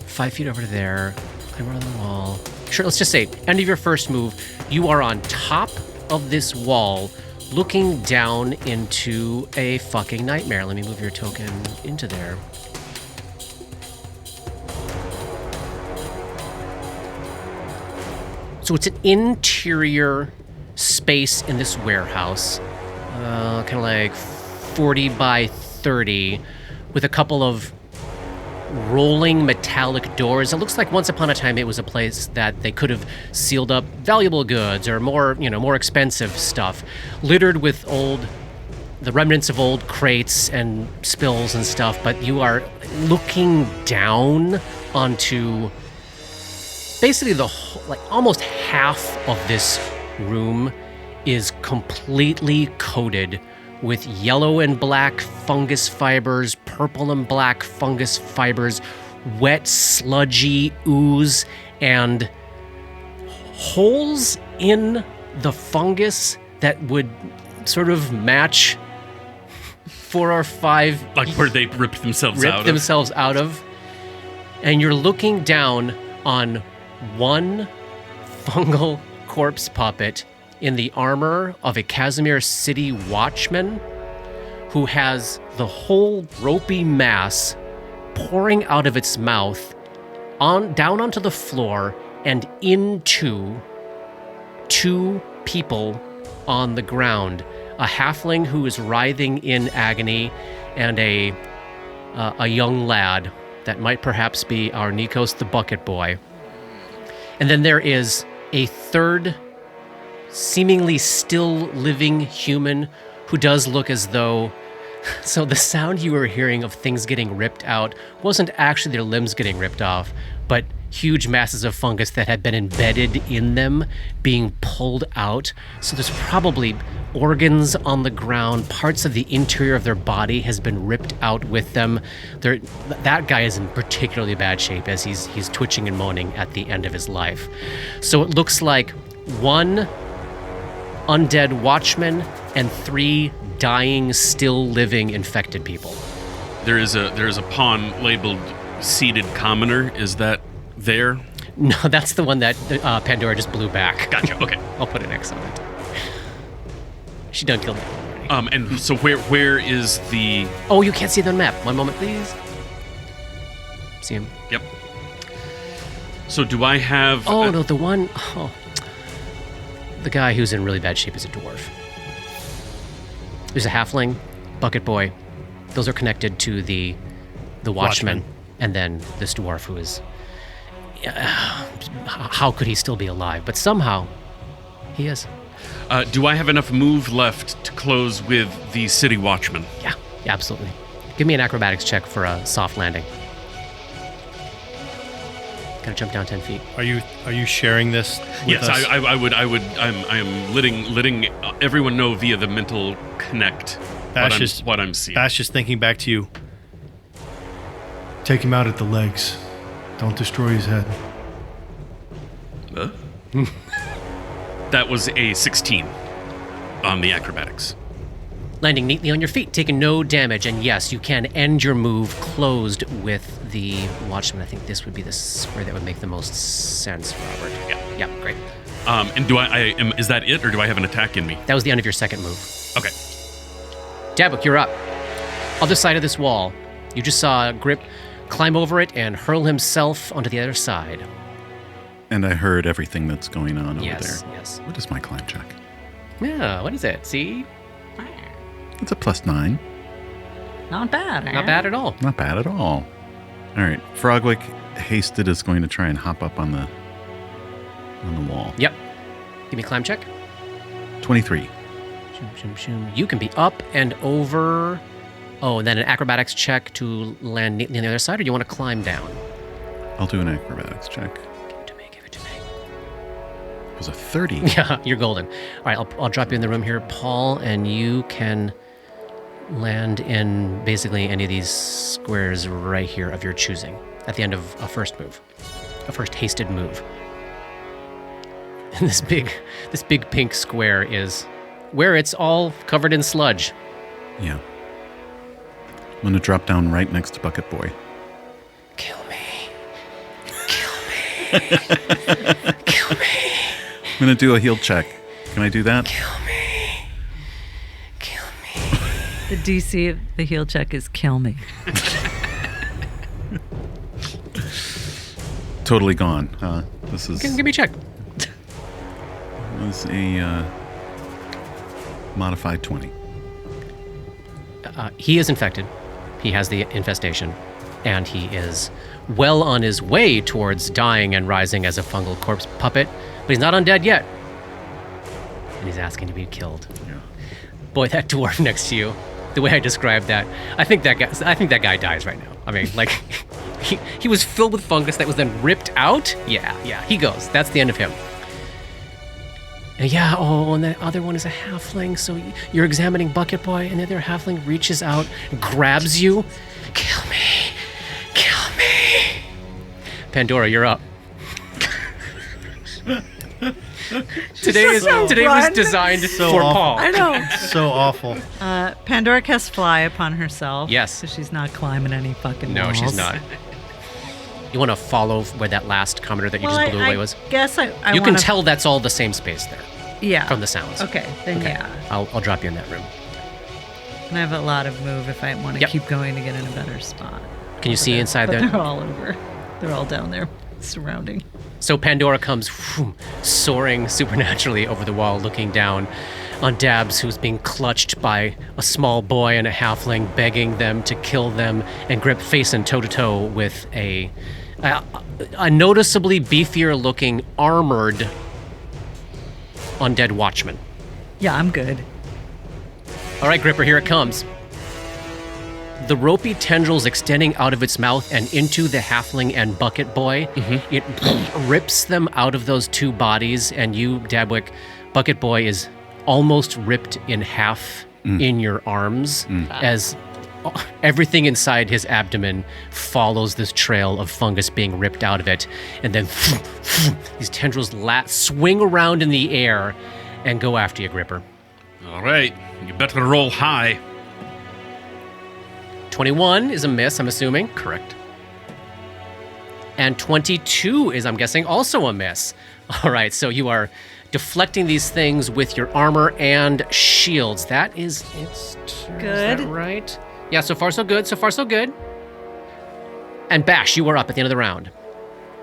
5 feet over to there, climb around the wall. Sure, let's just say, end of your first move, you are on top of this wall, looking down into a fucking nightmare. Let me move your token into there. So it's an interior space in this warehouse, kind of like 40 by 30, with a couple of rolling metallic doors. It looks like once upon a time it was a place that they could have sealed up valuable goods or more expensive stuff, littered with the remnants of old crates and spills and stuff. But you are looking down onto basically the whole, like almost half of this room is completely coated with yellow and black fungus fibers, purple and black fungus fibers, wet, sludgy ooze, and holes in the fungus that would sort of match 4 or 5... Like where they ripped themselves out of. And you're looking down on one fungal corpse puppet in the armor of a Casimir City watchman who has the whole ropey mass pouring out of its mouth down onto the floor and into 2 people on the ground. A halfling who is writhing in agony and a young lad that might perhaps be our Nikos the Bucket Boy. And then there is a third seemingly still living human who does look as though... So the sound you were hearing of things getting ripped out wasn't actually their limbs getting ripped off, but huge masses of fungus that had been embedded in them being pulled out. So there's probably organs on the ground, parts of the interior of their body has been ripped out with them. That guy is in particularly bad shape as he's twitching and moaning at the end of his life. So it looks like 1 undead watchman and 3 dying, still living infected people. There is a pawn labeled seated commoner. Is that there? No, that's the one that Pandora just blew back. Gotcha. Okay. I'll put an X on it. She done killed me already. And so where is the... Oh, you can't see the map. One moment, please. See him? Yep. So do I have... Oh, no, the one... Oh. The guy who's in really bad shape is a dwarf. There's a halfling, bucket boy. Those are connected to the watchman. And then this dwarf who is... how could he still be alive? But somehow, he is. Do I have enough move left to close with the city watchman? Yeah, absolutely. Give me an acrobatics check for a soft landing. Gotta jump down 10 feet. Are you sharing this with Yes, us? I would. I am letting everyone know via the mental connect what I'm seeing. Bash is thinking back to you. Take him out at the legs. Don't destroy his head. That was a 16 on the acrobatics. Landing neatly on your feet, taking no damage, and yes, you can end your move closed with the watchman. I think this would be the square that would make the most sense, Robert. Yeah, great. And is that it, or do I have an attack in me? That was the end of your second move. Okay. Dabuk, you're up. other side of this wall. You just saw Grip climb over it and hurl himself onto the other side. And I heard everything that's going on over Yes, there. yes. What is my climb check? Yeah, what is it? See? It's a +9. Not bad. Not bad at all. Not bad at all. All right. Frogwick Hasted is going to try and hop up on the wall. Yep. Give me a climb check. 23. Shoom, shoom, shoom. You can be up and over. Oh, and then an acrobatics check to land neatly on the other side, or you want to climb down? I'll do an acrobatics check. Give it to me, give it to me. It was a 30. Yeah, you're golden. All right, I'll drop you in the room here, Paul, and you can land in basically any of these squares right here of your choosing at the end of a first move, a first hasted move. And this big pink square is where it's all covered in sludge. Yeah. I'm going to drop down right next to Bucket Boy. Kill me. Kill me. Kill me. I'm going to do a heal check. Can I do that? Kill me. Kill me. The DC of the heal check is kill me. Totally gone. This is Give me a check. was a modified 20. He is infected. He has the infestation. And he is well on his way towards dying and rising as a fungal corpse puppet. But he's not undead yet. And he's asking to be killed. Yeah. Boy, that dwarf next to you, the way I described that, I think that guy dies right now. I mean, like, he was filled with fungus that was then ripped out. Yeah, he goes. That's the end of him. Yeah, and the other one is a halfling, so you're examining Bucket Boy, and the other halfling reaches out, grabs you. Kill me. Kill me. Pandora, you're up. Today was designed So for awful. Paul. I know. So awful. Pandora casts fly upon herself. Yes. So she's not climbing any fucking No, walls. she's not. You want to follow where that last commenter that you just blew away was? Guess I You can wanna- tell that's all the same space there Yeah. from the sounds. Okay, then yeah. I'll drop you in that room. And I have a lot of move if I want to Yep. keep going to get in a better spot. Can you see inside But there? they're all over. They're all down there, surrounding. So Pandora comes soaring supernaturally over the wall, looking down on Dabs, who's being clutched by a small boy and a halfling, begging them to kill them, and Grip facing toe-to-toe with a noticeably beefier-looking, armored undead watchman. Yeah, I'm good. All right, Gripper, here it comes. The ropey tendrils extending out of its mouth and into the halfling and Bucket Boy. It rips them out of those two bodies, and you, Dabwick, Bucket Boy is almost ripped in half in your arms as everything inside his abdomen follows this trail of fungus being ripped out of it. And then these tendrils swing around in the air and go after you, Gripper. All right, you better roll high. 21 is a miss, I'm assuming. Correct. And 22 is, I'm guessing, also a miss. All right, so you are deflecting these things with your armor and shields. That is its turn. Good. Is that right? Yeah, so far so good. So far so good. And Bash, you are up at the end of the round.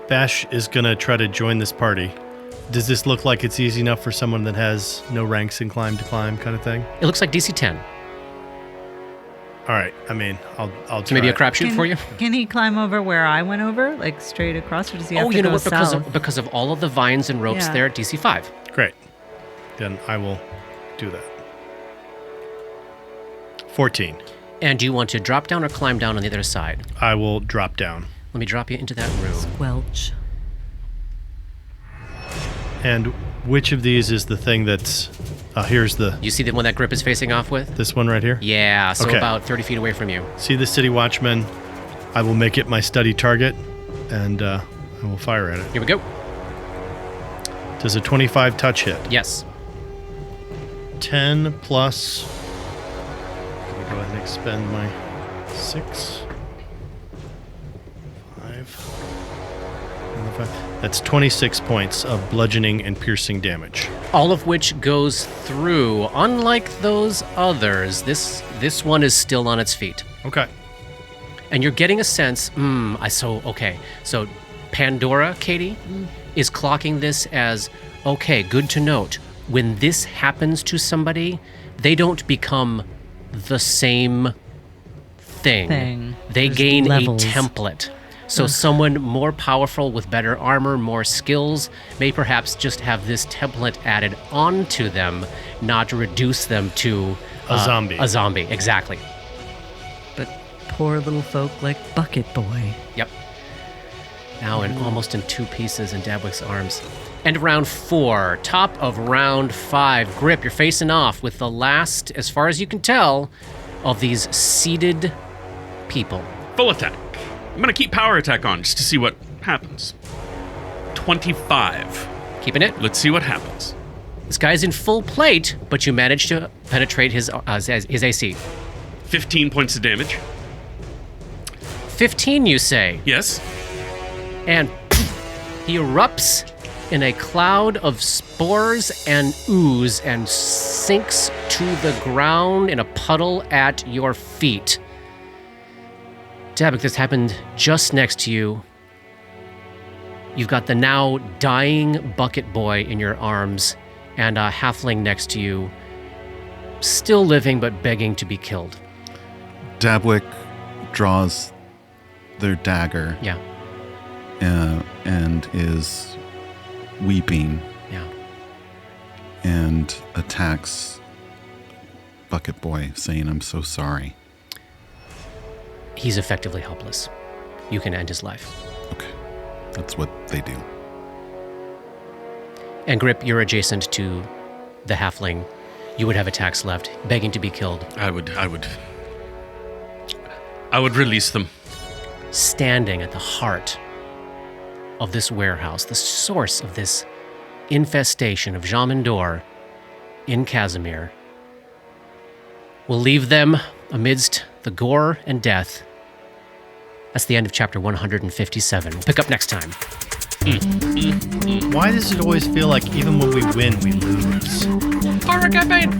Bash is going to try to join this party. Does this look like it's easy enough for someone that has no ranks in climb to climb kind of thing? It looks like DC 10. All right. I mean, I'll try. So maybe a crapshoot for you? Can he climb over where I went over, like straight across, or does he have Oh, to you know go what? south? Because of all of the vines and ropes Yeah. there, DC 5. Great. Then I will do that. 14. And do you want to drop down or climb down on the other side? I will drop down. Let me drop you into that room. Welch. And which of these is the thing that's... here's the... You see the one that Grip is facing off with? This one right here? Yeah, so Okay. about 30 feet away from you. See the city watchman? I will make it my study target, and I will fire at it. Here we go. Does a 25 touch hit? Yes. 10 plus... Let me go ahead and expend my 6. 5. Another 5. That's 26 points of bludgeoning and piercing damage. All of which goes through. Unlike those others, this one is still on its feet. Okay. And you're getting a sense, so Pandora, Katie, is clocking this as, okay, good to note. When this happens to somebody, they don't become the same thing. They There's gain levels. a template. So someone more powerful with better armor, more skills, may perhaps just have this template added onto them, not reduce them to A zombie. A zombie, exactly. But poor little folk like Bucket Boy. Yep. Now almost in two pieces in Dabwick's arms. And round 4, top of round 5. Grip, you're facing off with the last, as far as you can tell, of these seated people. Full attack. I'm going to keep power attack on just to see what happens. 25. Keeping it. Let's see what happens. This guy's in full plate, but you managed to penetrate his AC. 15 points of damage. 15, you say. Yes. And he erupts in a cloud of spores and ooze and sinks to the ground in a puddle at your feet. Dabwick, this happened just next to you. You've got the now dying Bucket Boy in your arms and a halfling next to you, still living but begging to be killed. Dabwick draws their dagger. Yeah. And is weeping Yeah. and attacks Bucket Boy, saying, "I'm so sorry." He's effectively helpless. You can end his life. Okay. That's what they do. And Grip, you're adjacent to the halfling. You would have attacks left, begging to be killed. I would release them. Standing at the heart of this warehouse, the source of this infestation of Jamindor in Casimir. We'll leave them amidst the gore and death. That's the end of chapter 157. We'll pick up next time. Why does it always feel like even when we win, we lose? Horror campaign!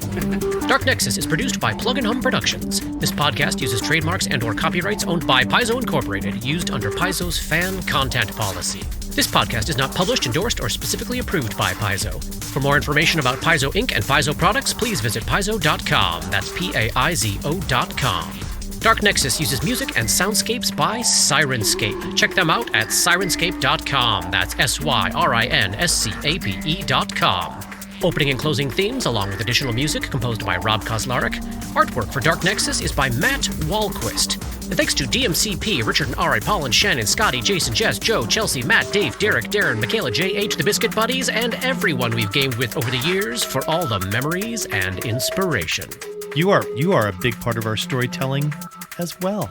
Dark Nexus is produced by Plug & Hum Productions. This podcast uses trademarks and/or copyrights owned by Paizo Incorporated, used under Paizo's fan content policy. This podcast is not published, endorsed, or specifically approved by Paizo. For more information about Paizo Inc. and Paizo products, please visit paizo.com. That's Paizo.com. Dark Nexus uses music and soundscapes by Syrinscape. Check them out at Syrinscape.com. That's Syrinscape.com. Opening and closing themes, along with additional music composed by Rob Kauzlaric. Artwork for Dark Nexus is by Matt Wahlquist. And thanks to DMCP, Richard and Ari, Paul and Shannon, Scotty, Jason, Jess, Joe, Chelsea, Matt, Dave, Derek, Darren, Michaela, J.H., the Biscuit Buddies, and everyone we've gamed with over the years for all the memories and inspiration. You are a big part of our storytelling as well.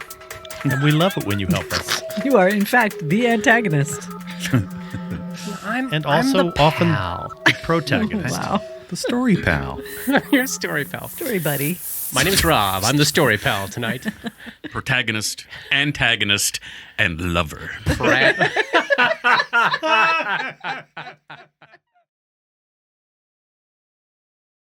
And we love it when you help us. You are, in fact, the antagonist. And also often pal. the protagonist. Wow. The story pal. You're a story pal. Story buddy. My name's Rob. I'm the story pal tonight. Protagonist, antagonist, and lover. Brad.